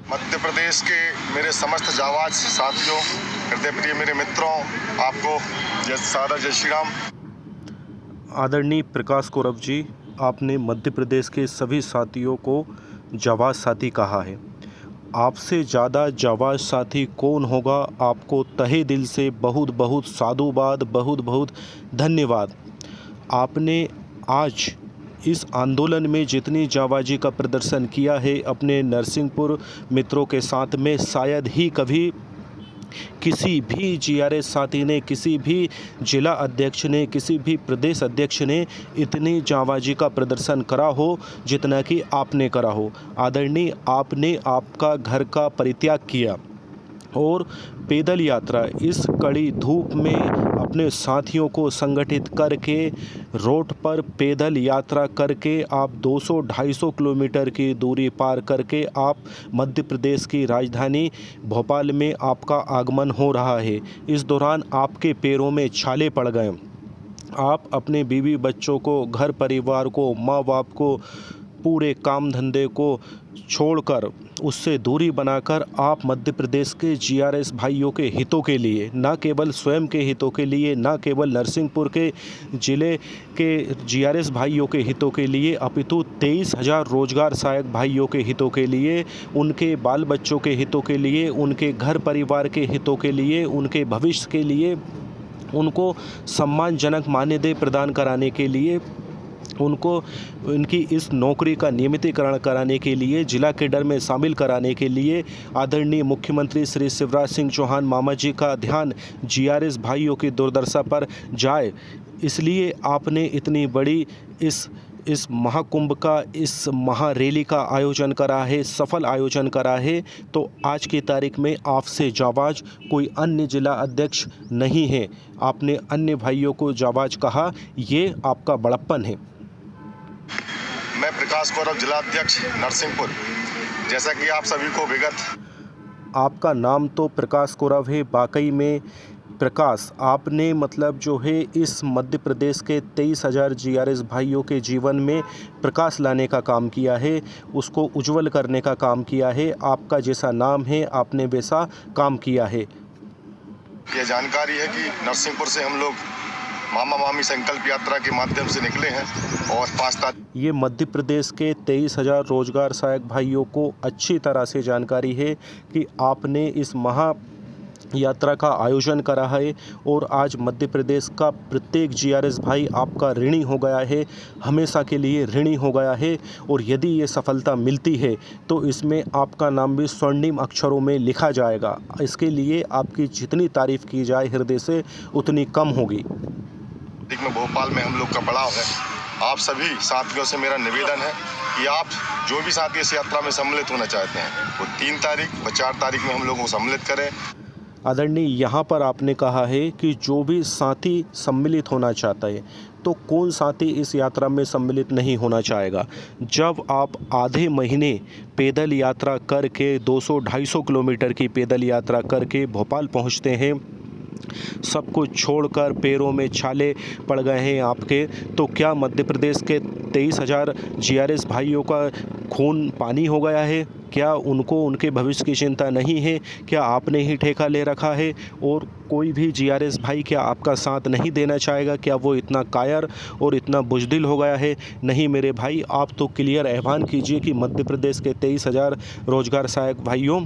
मध्य प्रदेश के मेरे समस्त जाबाज साथियों, हृदय प्रिय मेरे मित्रों, आपको जय सादा, जय श्री राम। आदरणीय प्रकाश कौरव जी, आपने मध्य प्रदेश के सभी साथियों को जाबाज साथी कहा है। आपसे ज़्यादा जाबाज साथी कौन होगा। आपको तहे दिल से बहुत बहुत साधुवाद, बहुत बहुत धन्यवाद। आपने आज इस आंदोलन में जितनी जाबाजी का प्रदर्शन किया है अपने नरसिंहपुर मित्रों के साथ में, शायद ही कभी किसी भी जीआरएस साथी ने, किसी भी जिला अध्यक्ष ने, किसी भी प्रदेश अध्यक्ष ने इतनी जाबाजी का प्रदर्शन करा हो जितना कि आपने करा हो। आदरणीय, आपने आपका घर का परित्याग किया और पैदल यात्रा इस कड़ी धूप में अपने साथियों को संगठित करके रोड पर पैदल यात्रा करके आप 200-250 किलोमीटर की दूरी पार करके आप मध्य प्रदेश की राजधानी भोपाल में आपका आगमन हो रहा है। इस दौरान आपके पैरों में छाले पड़ गए। आप अपने बीवी बच्चों को, घर परिवार को, माँ बाप को, पूरे काम धंधे को छोड़कर, उससे दूरी बनाकर आप मध्य प्रदेश के जीआरएस भाइयों के हितों के लिए, ना केवल स्वयं के हितों के लिए, ना केवल नरसिंहपुर के ज़िले के जीआरएस भाइयों के हितों के लिए, अपितु 23,000 रोजगार सहायक भाइयों के हितों के लिए, उनके बाल बच्चों के हितों के लिए, उनके घर परिवार के हितों के लिए, उनके भविष्य के लिए, उनको सम्मानजनक मानदेय प्रदान कराने के लिए, उनको उनकी इस नौकरी का नियमितीकरण कराने के लिए, जिला कैडर में शामिल कराने के लिए आदरणीय मुख्यमंत्री श्री शिवराज सिंह चौहान मामा जी का ध्यान जीआरएस भाइयों की दुर्दशा पर जाए, इसलिए आपने इतनी बड़ी इस महाकुंभ का, इस महारैली का आयोजन करा है, सफल आयोजन करा है। तो आज की तारीख में आपसे जाबाज कोई अन्य जिला अध्यक्ष नहीं है। आपने अन्य भाइयों को जाबाज कहा, ये आपका बड़प्पन है। मैं प्रकाश कौरव, जिला अध्यक्ष नरसिंहपुर। जैसा कि आप सभी को विगत, आपका नाम तो प्रकाश कौरव है, वाकई में प्रकाश, आपने मतलब जो है इस मध्य प्रदेश के 23,000 जीआरएस भाइयों के जीवन में प्रकाश लाने का काम किया है, उसको उज्जवल करने का काम किया है। आपका जैसा नाम है, आपने वैसा काम किया है। ये जानकारी है कि नरसिंहपुर से हम लोग मामा मामी संकल्प यात्रा के माध्यम से निकले हैं और 5 तारीख, ये मध्य प्रदेश के 23,000 रोजगार सहायक भाइयों को अच्छी तरह से जानकारी है कि आपने इस महा यात्रा का आयोजन करा है और आज मध्य प्रदेश का प्रत्येक जीआरएस भाई आपका ऋणी हो गया है, हमेशा के लिए ऋणी हो गया है। और यदि ये सफलता मिलती है तो इसमें आपका नाम भी स्वर्णिम अक्षरों में लिखा जाएगा। इसके लिए आपकी जितनी तारीफ़ की जाए हृदय से उतनी कम होगी। में भोपाल में हम लोग का पड़ाव है। आप सभी साथियों से मेरा निवेदन है कि आप जो भी साथी इस यात्रा में सम्मिलित होना चाहते हैं वो 3 तारीख व 4 तारीख में हम लोगों को सम्मिलित करें। आदरणीय, यहाँ पर आपने कहा है कि जो भी साथी सम्मिलित होना चाहता है, तो कौन साथी इस यात्रा में सम्मिलित नहीं होना चाहेगा। जब आप आधे महीने पैदल यात्रा करके 200-250 किलोमीटर की पैदल यात्रा करके भोपाल पहुँचते हैं, सब कुछ छोड़कर पैरों में छाले पड़ गए हैं आपके, तो क्या मध्य प्रदेश के 23,000 जीआरएस भाइयों का खून पानी हो गया है? क्या उनको उनके भविष्य की चिंता नहीं है? क्या आपने ही ठेका ले रखा है और कोई भी जीआरएस भाई क्या आपका साथ नहीं देना चाहेगा? क्या वो इतना कायर और इतना बुज़दिल हो गया है? नहीं मेरे भाई, आप तो क्लियर ऐलान कीजिए कि मध्य प्रदेश के 23,000 रोजगार सहायक भाइयों,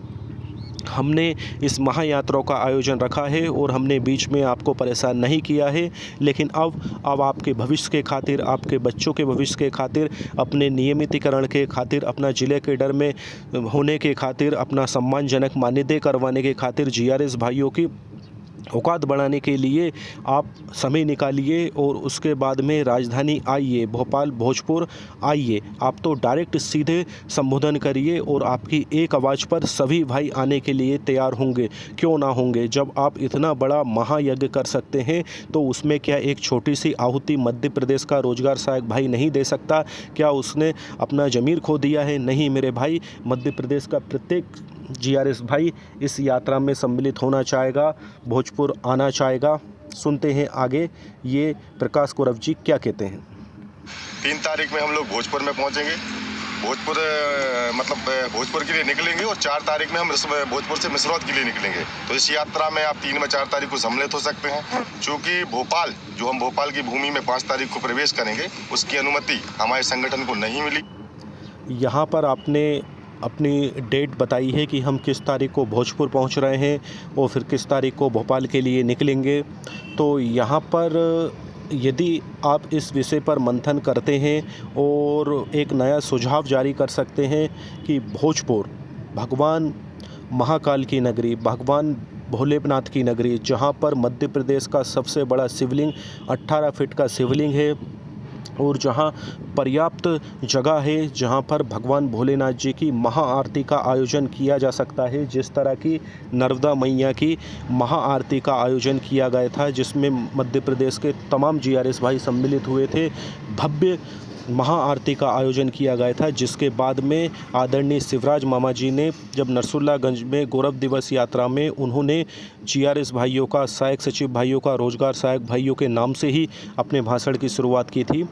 हमने इस महायात्रा का आयोजन रखा है और हमने बीच में आपको परेशान नहीं किया है, लेकिन अब आपके भविष्य के खातिर, आपके बच्चों के भविष्य के खातिर, अपने नियमितीकरण के खातिर, अपना जिले के डर में होने के खातिर, अपना सम्मानजनक मानदेय करवाने के खातिर, जीआरएस भाइयों की औकात बढ़ाने के लिए आप समय निकालिए और उसके बाद में राजधानी आइए, भोपाल भोजपुर आइए। आप तो डायरेक्ट सीधे संबोधन करिए और आपकी एक आवाज़ पर सभी भाई आने के लिए तैयार होंगे, क्यों ना होंगे। जब आप इतना बड़ा महायज्ञ कर सकते हैं तो उसमें क्या एक छोटी सी आहुति मध्य प्रदेश का रोजगार सहायक भाई नहीं दे सकता? क्या उसने अपना ज़मीर खो दिया है? नहीं मेरे भाई, मध्य प्रदेश का प्रत्येक जीआरएस भाई इस यात्रा में सम्मिलित होना चाहेगा, भोजपुर आना चाहेगा। सुनते हैं आगे ये प्रकाश कौरव जी क्या कहते हैं। 3 तारीख में हम लोग भोजपुर में पहुंचेंगे भोजपुर भोजपुर के लिए निकलेंगे और 4 तारीख में हम भोजपुर से मिसरौद के लिए निकलेंगे। तो इस यात्रा में आप 3 व 4 तारीख को सम्मिलित हो सकते हैं। चूँकि भोपाल जो हम भोपाल की भूमि में 5 तारीख को प्रवेश करेंगे, उसकी अनुमति हमारे संगठन को नहीं मिली। यहाँ पर आपने अपनी डेट बताई है कि हम किस तारीख को भोजपुर पहुँच रहे हैं और फिर किस तारीख को भोपाल के लिए निकलेंगे। तो यहाँ पर यदि आप इस विषय पर मंथन करते हैं और एक नया सुझाव जारी कर सकते हैं कि भोजपुर भगवान महाकाल की नगरी, भगवान भोलेनाथ की नगरी, जहाँ पर मध्य प्रदेश का सबसे बड़ा शिवलिंग 18 फीट का शिवलिंग है और जहाँ पर्याप्त जगह है जहाँ पर भगवान भोलेनाथ जी की महाआरती का आयोजन किया जा सकता है। जिस तरह की नर्मदा मैया की महाआरती का आयोजन किया गया था, जिसमें मध्य प्रदेश के तमाम जीआरएस भाई सम्मिलित हुए थे, भव्य महाआरती का आयोजन किया गया था। जिसके बाद में आदरणीय शिवराज मामा जी ने जब नरसुल्लागंज में गौरव दिवस यात्रा में उन्होंने जीआरएस भाइयों का, सहायक सचिव भाइयों का, रोजगार सहायक भाइयों के नाम से ही अपने भाषण की शुरुआत की थी।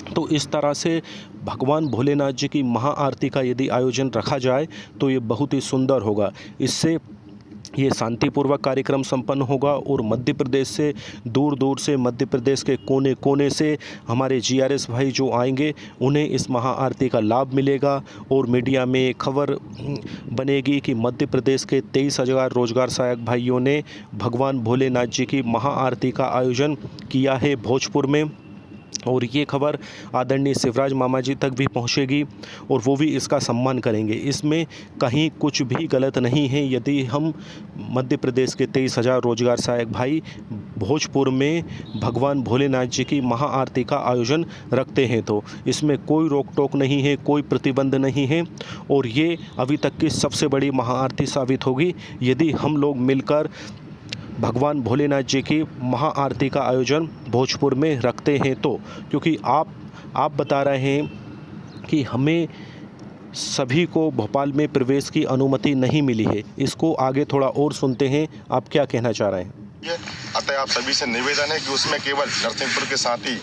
तो इस तरह से भगवान भोलेनाथ जी की महाआरती का यदि आयोजन रखा जाए तो ये बहुत ही सुंदर होगा। इससे ये शांतिपूर्वक कार्यक्रम संपन्न होगा और मध्य प्रदेश से दूर दूर से, मध्य प्रदेश के कोने कोने से हमारे जीआरएस भाई जो आएंगे उन्हें इस महाआरती का लाभ मिलेगा और मीडिया में खबर बनेगी कि मध्य प्रदेश के 23,000 रोजगार सहायक भाइयों ने भगवान भोलेनाथ जी की महाआरती का आयोजन किया है भोजपुर में। और ये खबर आदरणीय शिवराज मामा जी तक भी पहुंचेगी और वो भी इसका सम्मान करेंगे। इसमें कहीं कुछ भी गलत नहीं है यदि हम मध्य प्रदेश के 23,000 रोजगार सहायक भाई भोजपुर में भगवान भोलेनाथ जी की महाआरती का आयोजन रखते हैं तो इसमें कोई रोक टोक नहीं है, कोई प्रतिबंध नहीं है और ये अभी तक की सबसे बड़ी महाआरती साबित होगी यदि हम लोग मिलकर भगवान भोलेनाथ जी की महाआरती का आयोजन भोजपुर में रखते हैं तो। क्योंकि आप बता रहे हैं कि हमें सभी को भोपाल में प्रवेश की अनुमति नहीं मिली है, इसको आगे थोड़ा और सुनते हैं, आप क्या कहना चाह रहे हैं। अतः आप सभी से निवेदन है कि उसमें केवल नरसिंहपुर के साथी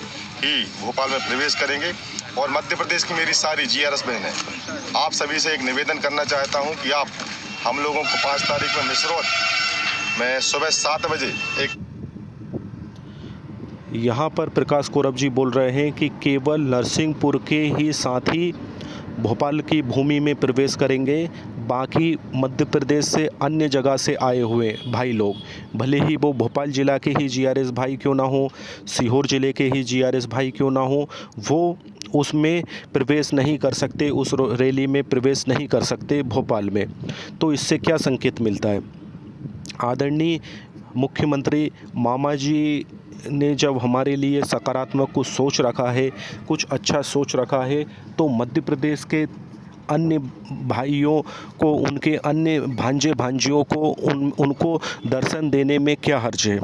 ही भोपाल में प्रवेश करेंगे और मध्य प्रदेश की मेरी सारी जीआरएस बहन है, आप सभी से एक निवेदन करना चाहता हूँ कि आप हम लोगों को 5 तारीख में मिसरौद मैं सुबह 7 बजे यहाँ पर प्रकाश कोरब जी बोल रहे हैं कि केवल नरसिंहपुर के ही साथी भोपाल की भूमि में प्रवेश करेंगे, बाकी मध्य प्रदेश से अन्य जगह से आए हुए भाई लोग, भले ही वो भोपाल ज़िला के ही जीआरएस भाई क्यों ना हो, सीहोर ज़िले के ही जीआरएस भाई क्यों ना हो, वो उसमें प्रवेश नहीं कर सकते, उस रैली में प्रवेश नहीं कर सकते भोपाल में। तो इससे क्या संकेत मिलता है। आदरणीय मुख्यमंत्री मामा जी ने जब हमारे लिए सकारात्मक कुछ सोच रखा है, कुछ अच्छा सोच रखा है, तो मध्य प्रदेश के अन्य भाइयों को, उनके अन्य भांजे भांजियों को उनको दर्शन देने में क्या हर्ज है।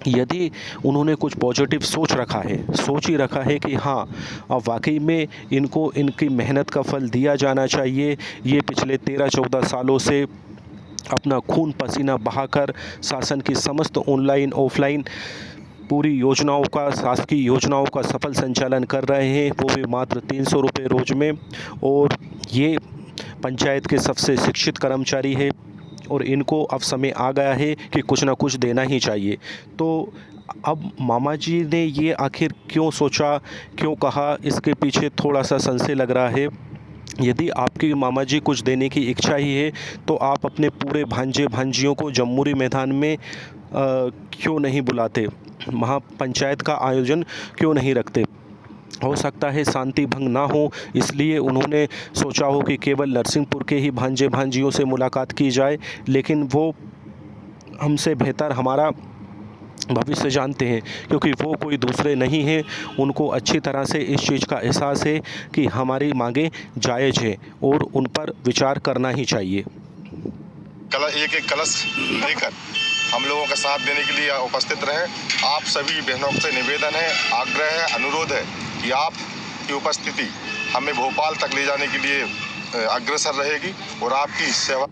यदि उन्होंने कुछ पॉजिटिव सोच ही रखा है कि हाँ अब वाकई में इनको इनकी मेहनत का फल दिया जाना चाहिए, ये पिछले 13-14 सालों से अपना खून पसीना बहाकर शासन की समस्त ऑनलाइन ऑफलाइन पूरी योजनाओं का, शासकीय योजनाओं का सफल संचालन कर रहे हैं, वो भी मात्र 300 रुपये रोज में। और ये पंचायत के सबसे शिक्षित कर्मचारी है और इनको अब समय आ गया है कि कुछ ना कुछ देना ही चाहिए। तो अब मामा जी ने ये आखिर क्यों सोचा, क्यों कहा, इसके पीछे थोड़ा सा संशय लग रहा है। यदि आपकी मामा जी कुछ देने की इच्छा ही है तो आप अपने पूरे भांजे भांजियों को जम्मूरी मैदान में क्यों नहीं बुलाते, महापंचायत का आयोजन क्यों नहीं रखते। हो सकता है शांति भंग ना हो, इसलिए उन्होंने सोचा हो कि केवल नरसिंहपुर के ही भांजे भांजियों से मुलाकात की जाए, लेकिन वो हमसे बेहतर हमारा भविष्य जानते हैं क्योंकि वो कोई दूसरे नहीं हैं। उनको अच्छी तरह से इस चीज़ का एहसास है कि हमारी मांगें जायज़ हैं और उन पर विचार करना ही चाहिए। एक कलश लेकर हम लोगों का साथ देने के लिए उपस्थित रहे। आप सभी बहनों से निवेदन है, आग्रह है, अनुरोध है कि आपकी उपस्थिति हमें भोपाल तक ले जाने के लिए अग्रसर रहेगी और आपकी सेवा।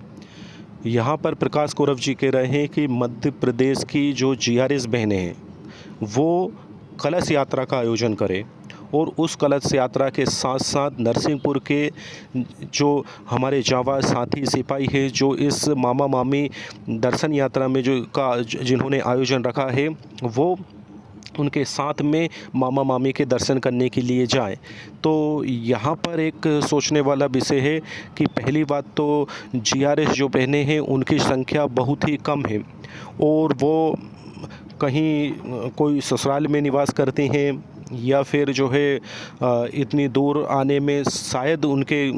यहाँ पर प्रकाश कोरब जी कह रहे हैं कि मध्य प्रदेश की जो जीआरएस बहनें हैं वो कलश यात्रा का आयोजन करें और उस कलश यात्रा के साथ साथ नरसिंहपुर के जो हमारे जांबाज साथी सिपाही है जो इस मामा मामी दर्शन यात्रा में जिन्होंने आयोजन रखा है वो उनके साथ में मामा मामी के दर्शन करने के लिए जाएं। तो यहाँ पर एक सोचने वाला विषय है कि पहली बात तो जीआरएस जो बहनें हैं उनकी संख्या बहुत ही कम है और वो कहीं कोई ससुराल में निवास करती हैं या फिर जो है इतनी दूर आने में शायद उनके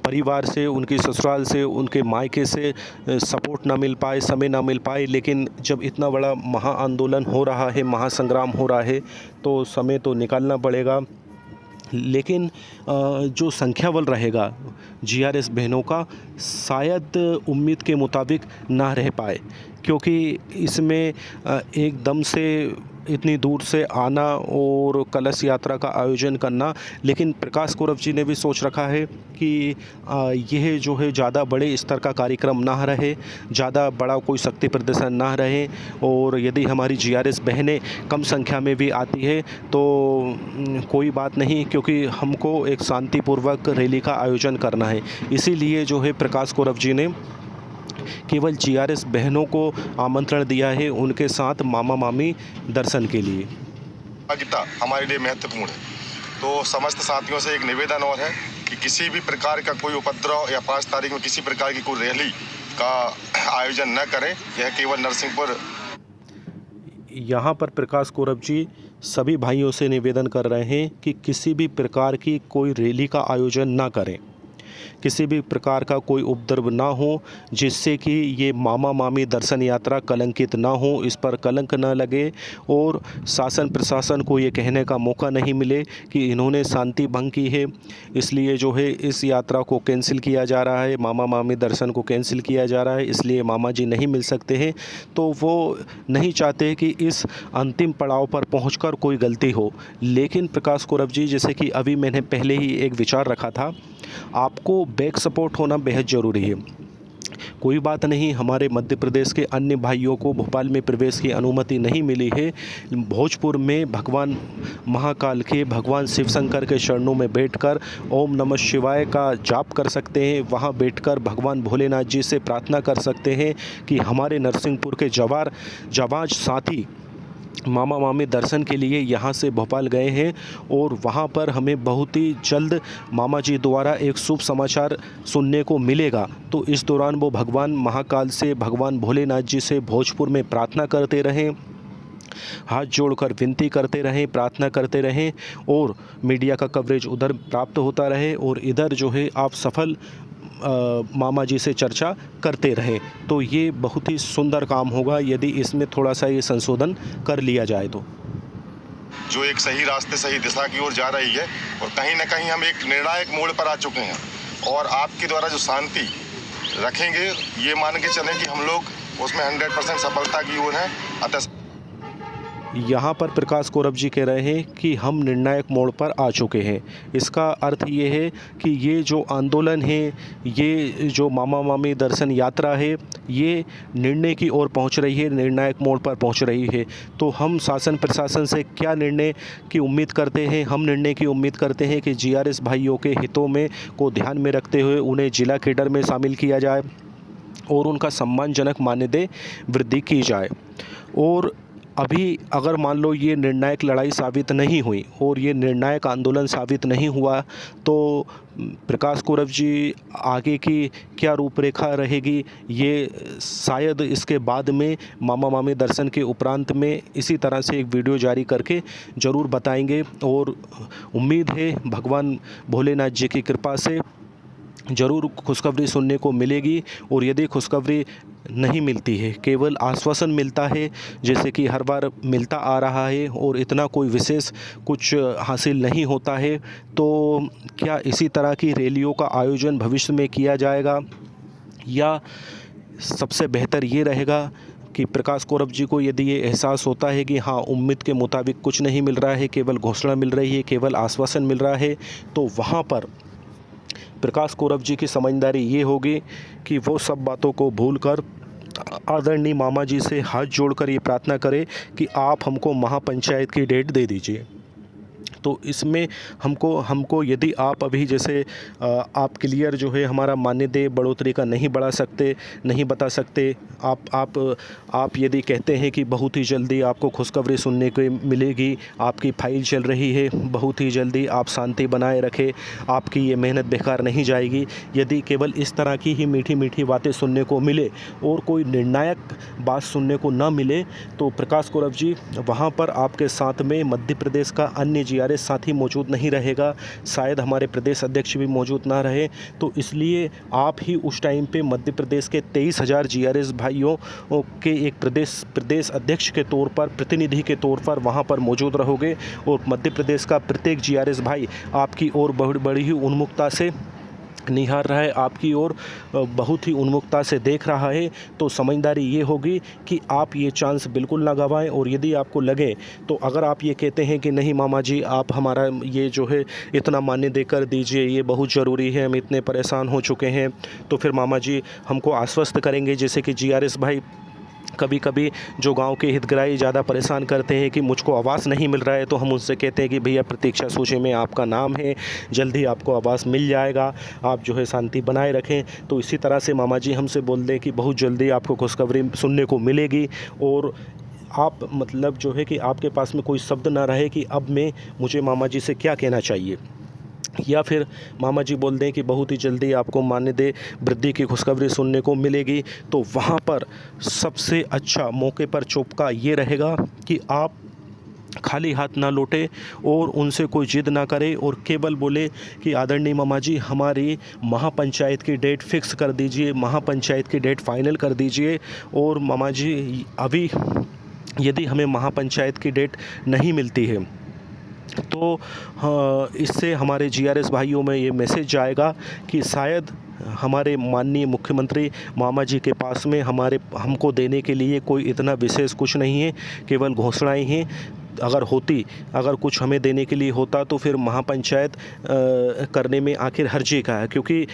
परिवार से, उनकी ससुराल से, उनके मायके से सपोर्ट ना मिल पाए, समय ना मिल पाए। लेकिन जब इतना बड़ा महा आंदोलन हो रहा है, महासंग्राम हो रहा है तो समय तो निकालना पड़ेगा। लेकिन जो संख्याबल रहेगा जीआरएस बहनों का शायद उम्मीद के मुताबिक ना रह पाए, क्योंकि इसमें एकदम से इतनी दूर से आना और कलश यात्रा का आयोजन करना। लेकिन प्रकाश कोरव जी ने भी सोच रखा है कि यह जो है ज़्यादा बड़े स्तर का कार्यक्रम ना रहे, ज़्यादा बड़ा कोई शक्ति प्रदर्शन ना रहे, और यदि हमारी जीआरएस बहनें कम संख्या में भी आती है तो कोई बात नहीं, क्योंकि हमको एक शांतिपूर्वक रैली का आयोजन करना है। इसीलिए जो है प्रकाश कोरव जी ने केवल जीआरएस बहनों को आमंत्रण दिया है उनके साथ मामा मामी दर्शन के लिए। सहभागिता हमारे लिए महत्वपूर्ण है, तो समस्त साथियों से एक निवेदन और है कि किसी भी प्रकार का कोई उपद्रव या 5 तारीख में किसी प्रकार की कोई रैली का आयोजन न करें। यह केवल नरसिंहपुर। यहाँ पर प्रकाश कोरव जी सभी भाइयों से निवेदन कर रहे हैं कि किसी भी प्रकार की कोई रैली का आयोजन ना करें, किसी भी प्रकार का कोई उपद्रव ना हो, जिससे कि ये मामा मामी दर्शन यात्रा कलंकित ना हो, इस पर कलंक ना लगे और शासन प्रशासन को ये कहने का मौका नहीं मिले कि इन्होंने शांति भंग की है, इसलिए जो है इस यात्रा को कैंसिल किया जा रहा है, मामा मामी दर्शन को कैंसिल किया जा रहा है, इसलिए मामा जी नहीं मिल सकते हैं। तो वो नहीं चाहते कि इस अंतिम पड़ाव पर पहुँचकर कोई गलती हो। लेकिन प्रकाश कोरव जी, जैसे कि अभी मैंने पहले ही एक विचार रखा था, आपको बैक सपोर्ट होना बेहद ज़रूरी है। कोई बात नहीं, हमारे मध्य प्रदेश के अन्य भाइयों को भोपाल में प्रवेश की अनुमति नहीं मिली है। भोजपुर में भगवान महाकाल के, भगवान शिव शंकर के चरणों में बैठकर ओम नमः शिवाय का जाप कर सकते हैं। वहां बैठकर भगवान भोलेनाथ जी से प्रार्थना कर सकते हैं कि हमारे नरसिंहपुर के जाबाज साथी मामा मामी दर्शन के लिए यहाँ से भोपाल गए हैं और वहाँ पर हमें बहुत ही जल्द मामा जी द्वारा एक शुभ समाचार सुनने को मिलेगा। तो इस दौरान वो भगवान महाकाल से, भगवान भोलेनाथ जी से भोजपुर में प्रार्थना करते रहें, हाथ जोड़कर विनती करते रहें, प्रार्थना करते रहें और मीडिया का कवरेज उधर प्राप्त होता रहे और इधर जो है आप सफल मामा जी से चर्चा करते रहें। तो ये बहुत ही सुंदर काम होगा यदि इसमें थोड़ा सा ये संशोधन कर लिया जाए तो। जो एक सही रास्ते, सही दिशा की ओर जा रही है और कहीं ना कहीं हम एक निर्णायक मोड़ पर आ चुके हैं और आपके द्वारा जो शांति रखेंगे ये मान के चलें कि हम लोग उसमें 100% सफलता की ओर हैं। अतः यहाँ पर प्रकाश कोरव जी कह रहे हैं कि हम निर्णायक मोड़ पर आ चुके हैं। इसका अर्थ ये है कि ये जो आंदोलन है, ये जो मामा मामी दर्शन यात्रा है, ये निर्णय की ओर पहुँच रही है, निर्णायक मोड़ पर पहुँच रही है। तो हम शासन प्रशासन से क्या निर्णय की उम्मीद करते हैं? हम निर्णय की उम्मीद करते हैं कि जीआरएस भाइयों के हितों में को ध्यान में रखते हुए उन्हें जिला कैडर में शामिल किया जाए और उनका सम्मानजनक मानदेय वृद्धि की जाए। और अभी अगर मान लो ये निर्णायक लड़ाई साबित नहीं हुई और ये निर्णायक आंदोलन साबित नहीं हुआ तो प्रकाश कोरव जी आगे की क्या रूपरेखा रहेगी, ये शायद इसके बाद में मामा मामी दर्शन के उपरांत में इसी तरह से एक वीडियो जारी करके ज़रूर बताएंगे। और उम्मीद है भगवान भोलेनाथ जी की कृपा से ज़रूर खुशखबरी सुनने को मिलेगी। और यदि खुशखबरी नहीं मिलती है, केवल आश्वासन मिलता है जैसे कि हर बार मिलता आ रहा है और इतना कोई विशेष कुछ हासिल नहीं होता है, तो क्या इसी तरह की रैलियों का आयोजन भविष्य में किया जाएगा या सबसे बेहतर ये रहेगा कि प्रकाश कोरव जी को यदि ये एहसास होता है कि हाँ उम्मीद के मुताबिक कुछ नहीं मिल रहा है, केवल घोषणा मिल रही है, केवल आश्वासन मिल रहा है, तो वहाँ पर प्रकाश कोरव जी की समझदारी ये होगी कि वो सब बातों को भूलकर आदरणीय मामा जी से हाथ जोड़कर ये प्रार्थना करें कि आप हमको महापंचायत की डेट दे दीजिए, तो इसमें हमको यदि आप अभी जैसे आप क्लियर जो है हमारा मानदेय बढ़ोतरी का नहीं बढ़ा सकते, नहीं बता सकते, आप यदि कहते हैं कि बहुत ही जल्दी आपको खुशखबरी सुनने को मिलेगी, आपकी फाइल चल रही है, बहुत ही जल्दी आप शांति बनाए रखें, आपकी ये मेहनत बेकार नहीं जाएगी। यदि केवल इस तरह की ही मीठी मीठी बातें सुनने को मिले और कोई निर्णायक बात सुनने को ना मिले तो प्रकाश कोरब जी वहाँ पर आपके साथ में मध्य प्रदेश का अन्य जीआरएस साथी मौजूद नहीं रहेगा, शायद हमारे प्रदेश अध्यक्ष भी मौजूद ना रहे। तो इसलिए आप ही उस टाइम पे मध्य प्रदेश के 23,000 जीआरएस भाइयों के एक प्रदेश अध्यक्ष के तौर पर, प्रतिनिधि के तौर पर वहाँ पर मौजूद रहोगे और मध्य प्रदेश का प्रत्येक जीआरएस भाई आपकी ओर बड़ी ही उन्मुखता से निहार रहा है, आपकी ओर बहुत ही उन्मुखता से देख रहा है। तो समझदारी ये होगी कि आप ये चांस बिल्कुल ना गंवाएं। और यदि आपको लगे तो अगर आप ये कहते हैं कि नहीं मामा जी आप हमारा ये जो है इतना मान्य कर दीजिए, ये बहुत ज़रूरी है, हम इतने परेशान हो चुके हैं, तो फिर मामा जी हमको आश्वस्त करेंगे। जैसे कि जीआरएस भाई कभी कभी जो गांव के हितग्राही ज़्यादा परेशान करते हैं कि मुझको आवास नहीं मिल रहा है, तो हम उनसे कहते हैं कि भैया प्रतीक्षा सूची में आपका नाम है, जल्दी आपको आवास मिल जाएगा, आप जो है शांति बनाए रखें। तो इसी तरह से मामा जी हमसे बोल दें कि बहुत जल्दी आपको खुशखबरी सुनने को मिलेगी और आप मतलब जो है कि आपके पास में कोई शब्द ना रहे कि अब मुझे मामा जी से क्या कहना चाहिए। या फिर मामा जी बोल दें कि बहुत ही जल्दी आपको मानदेय वृद्धि की खुशखबरी सुनने को मिलेगी। तो वहाँ पर सबसे अच्छा मौके पर चौका ये रहेगा कि आप खाली हाथ ना लौटे और उनसे कोई जिद ना करे और केवल बोले कि आदरणीय मामा जी हमारी महापंचायत की डेट फिक्स कर दीजिए, महापंचायत की डेट फाइनल कर दीजिए। और मामा जी अभी यदि हमें महापंचायत की डेट नहीं मिलती है तो इससे हमारे जीआरएस भाइयों में ये मैसेज जाएगा कि शायद हमारे माननीय मुख्यमंत्री मामा जी के पास में हमको देने के लिए कोई इतना विशेष कुछ नहीं है, केवल घोषणाएं हैं। अगर कुछ हमें देने के लिए होता तो फिर महापंचायत करने में आखिर हर्जी का है, क्योंकि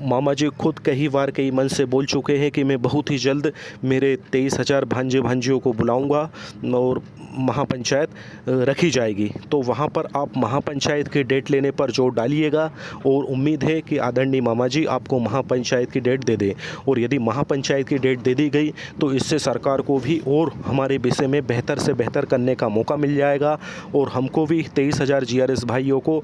मामा जी खुद कई बार कई मन से बोल चुके हैं कि मैं बहुत ही जल्द मेरे 23,000 भांजे भांजियों को बुलाऊंगा और महापंचायत रखी जाएगी। तो वहाँ पर आप महापंचायत की डेट लेने पर जोर डालिएगा और उम्मीद है कि आदरणीय मामा जी आपको महापंचायत की डेट दे दें। और यदि महापंचायत की डेट दे दी गई तो इससे सरकार को भी और हमारे विषय में बेहतर से बेहतर करने का मौका मिल जाएगा और हमको भी 23,000 जीआरएस भाइयों को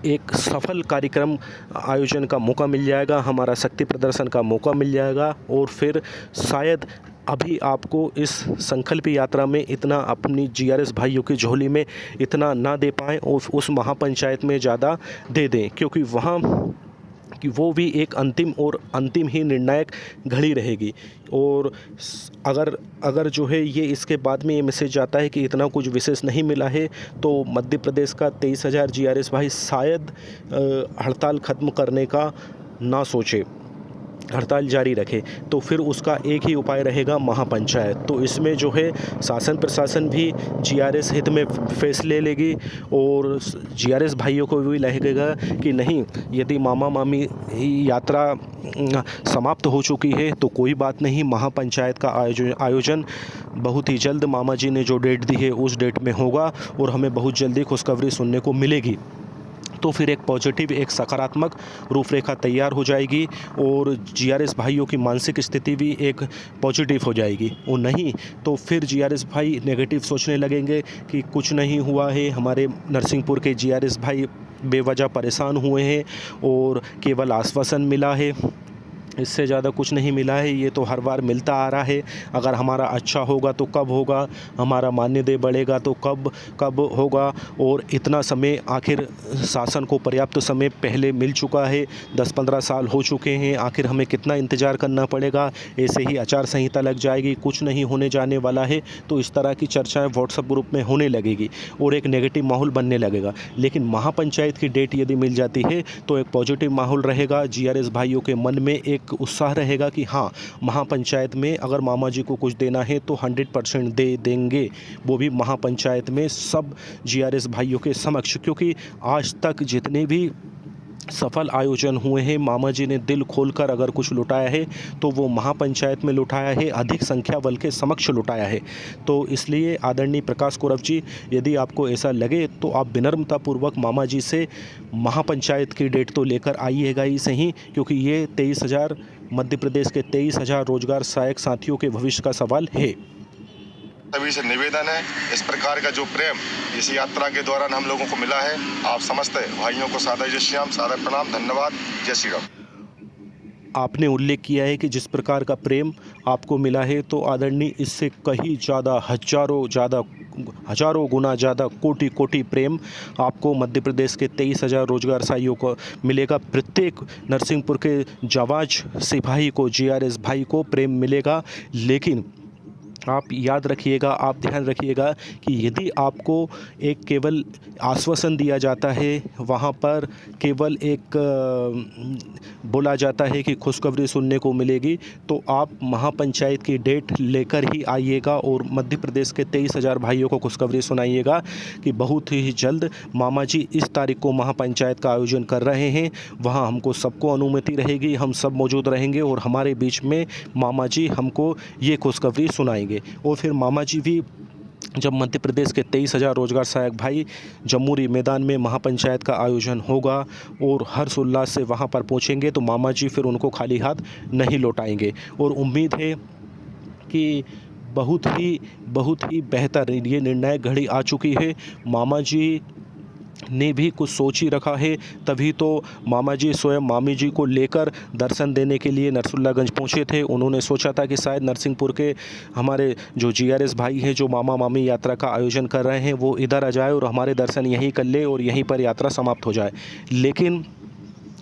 एक सफल कार्यक्रम आयोजन का मौका मिल जाएगा, हमारा शक्ति प्रदर्शन का मौका मिल जाएगा। और फिर शायद अभी आपको इस संकल्प यात्रा में इतना अपनी जीआरएस भाइयों की झोली में इतना ना दे पाएँ और उस महापंचायत में ज़्यादा दे दें, क्योंकि वहाँ कि वो भी एक अंतिम ही निर्णायक घड़ी रहेगी। और अगर जो है ये इसके बाद में ये मैसेज आता है कि इतना कुछ विशेष नहीं मिला है तो मध्य प्रदेश का 23,000 जीआरएस भाई शायद हड़ताल ख़त्म करने का ना सोचे, हड़ताल जारी रखे, तो फिर उसका एक ही उपाय रहेगा महापंचायत। तो इसमें जो है शासन प्रशासन भी जीआरएस हित में फैसले लेगी और जीआरएस भाइयों को भी लगेगा कि नहीं, यदि मामा मामी यात्रा समाप्त हो चुकी है तो कोई बात नहीं, महापंचायत का आयोजन बहुत ही जल्द मामा जी ने जो डेट दी है उस डेट में होगा और हमें बहुत जल्दी खुशखबरी सुनने को मिलेगी। तो फिर एक पॉजिटिव, एक सकारात्मक रूपरेखा तैयार हो जाएगी और जीआरएस भाइयों की मानसिक स्थिति भी एक पॉजिटिव हो जाएगी। और नहीं तो फिर जीआरएस भाई नेगेटिव सोचने लगेंगे कि कुछ नहीं हुआ है, हमारे नरसिंहपुर के जीआरएस भाई बेवजह परेशान हुए हैं और केवल आश्वासन मिला है, इससे ज़्यादा कुछ नहीं मिला है, ये तो हर बार मिलता आ रहा है। अगर हमारा अच्छा होगा तो कब होगा, हमारा मानदेय बढ़ेगा तो कब होगा। और इतना समय आखिर शासन को पर्याप्त समय पहले मिल चुका है, 10-15 साल हो चुके हैं, आखिर हमें कितना इंतज़ार करना पड़ेगा, ऐसे ही आचार संहिता लग जाएगी, कुछ नहीं होने जाने वाला है। तो इस तरह की चर्चाएँ व्हाट्सएप ग्रुप में होने लगेगी और एक नेगेटिव माहौल बनने लगेगा। लेकिन महापंचायत की डेट यदि मिल जाती है तो एक पॉजिटिव माहौल रहेगा, जीआरएस भाइयों के मन में एक उत्साह रहेगा कि हाँ, महापंचायत में अगर मामा जी को कुछ देना है तो 100% दे देंगे, वो भी महापंचायत में सब जीआरएस भाइयों के समक्ष। क्योंकि आज तक जितने भी सफल आयोजन हुए हैं। मामा जी ने दिल खोलकर अगर कुछ लुटाया है तो वो महापंचायत में लुटाया है, अधिक संख्या बल के समक्ष लुटाया है। तो इसलिए आदरणीय प्रकाश कोरव जी, यदि आपको ऐसा लगे तो आप विनम्रतापूर्वक मामा जी से महापंचायत की डेट तो लेकर आइएगा ही सही, क्योंकि ये 23,000 मध्य प्रदेश के 23,000 रोजगार सहायक साथियों के भविष्य का सवाल है। सभी से निवेदन है, इस प्रकार का जो प्रेम इस यात्रा के दौरान हम लोगों को मिला है, आप समस्त भाइयों को सादर जय श्री राम, सादर प्रणाम, धन्यवाद, जय श्री राम। आपने उल्लेख किया है कि जिस प्रकार का प्रेम आपको मिला है, तो आदरणीय इससे कहीं ज़्यादा हजारों गुना ज़्यादा कोटि प्रेम आपको मध्य प्रदेश के 23,000 रोजगार सहायियों को मिलेगा। प्रत्येक नरसिंहपुर के जाबाज सिपाही को, जीआरएस भाई को प्रेम मिलेगा। लेकिन आप याद रखिएगा, आप ध्यान रखिएगा कि यदि आपको एक केवल आश्वासन दिया जाता है, वहाँ पर केवल एक बोला जाता है कि खुशखबरी सुनने को मिलेगी, तो आप महापंचायत की डेट लेकर ही आइएगा और मध्य प्रदेश के 23,000 भाइयों को खुशखबरी सुनाइएगा कि बहुत ही जल्द मामा जी इस तारीख को महापंचायत का आयोजन कर रहे हैं। वहाँ हमको सबको अनुमति रहेगी, हम सब मौजूद रहेंगे और हमारे बीच में मामा जी हमको ये खुशखबरी सुनाएंगे। और फिर मामा जी भी जब मध्य प्रदेश के 23,000 रोजगार सहायक भाई जमूरी मैदान में महापंचायत का आयोजन होगा और हर्षोल्लास से वहां पर पहुंचेंगे, तो मामा जी फिर उनको खाली हाथ नहीं लौटाएंगे। और उम्मीद है कि बहुत ही बेहतर ये निर्णायक घड़ी आ चुकी है। मामा जी ने भी कुछ सोच ही रखा है, तभी तो मामा जी स्वयं मामी जी को लेकर दर्शन देने के लिए नरसुल्लागंज पहुंचे थे। उन्होंने सोचा था कि शायद नरसिंहपुर के हमारे जो जीआरएस भाई हैं, जो मामा मामी यात्रा का आयोजन कर रहे हैं, वो इधर आ जाए और हमारे दर्शन यहीं कर ले और यहीं पर यात्रा समाप्त हो जाए। लेकिन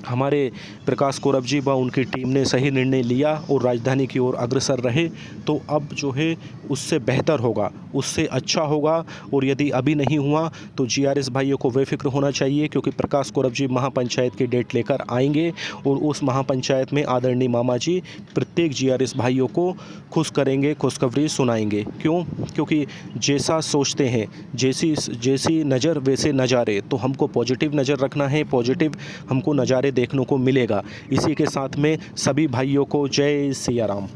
हमारे प्रकाश कोरव जी व उनकी टीम ने सही निर्णय लिया और राजधानी की ओर अग्रसर रहे। तो अब जो है उससे बेहतर होगा, उससे अच्छा होगा। और यदि अभी नहीं हुआ तो जीआरएस भाइयों को बेफिक्र होना चाहिए, क्योंकि प्रकाश कोरव जी महापंचायत की डेट लेकर आएंगे और उस महापंचायत में आदरणीय मामा जी प्रत्येक जीआरएस भाइयों को खुश करेंगे, खुशखबरी सुनाएंगे। क्यों? क्योंकि जैसा सोचते हैं, जैसी नज़र वैसे नज़ारे। तो हमको पॉजिटिव नज़र रखना है, पॉजिटिव हमको नज़ारे देखने को मिलेगा। इसी के साथ में सभी भाइयों को जय सिया राम।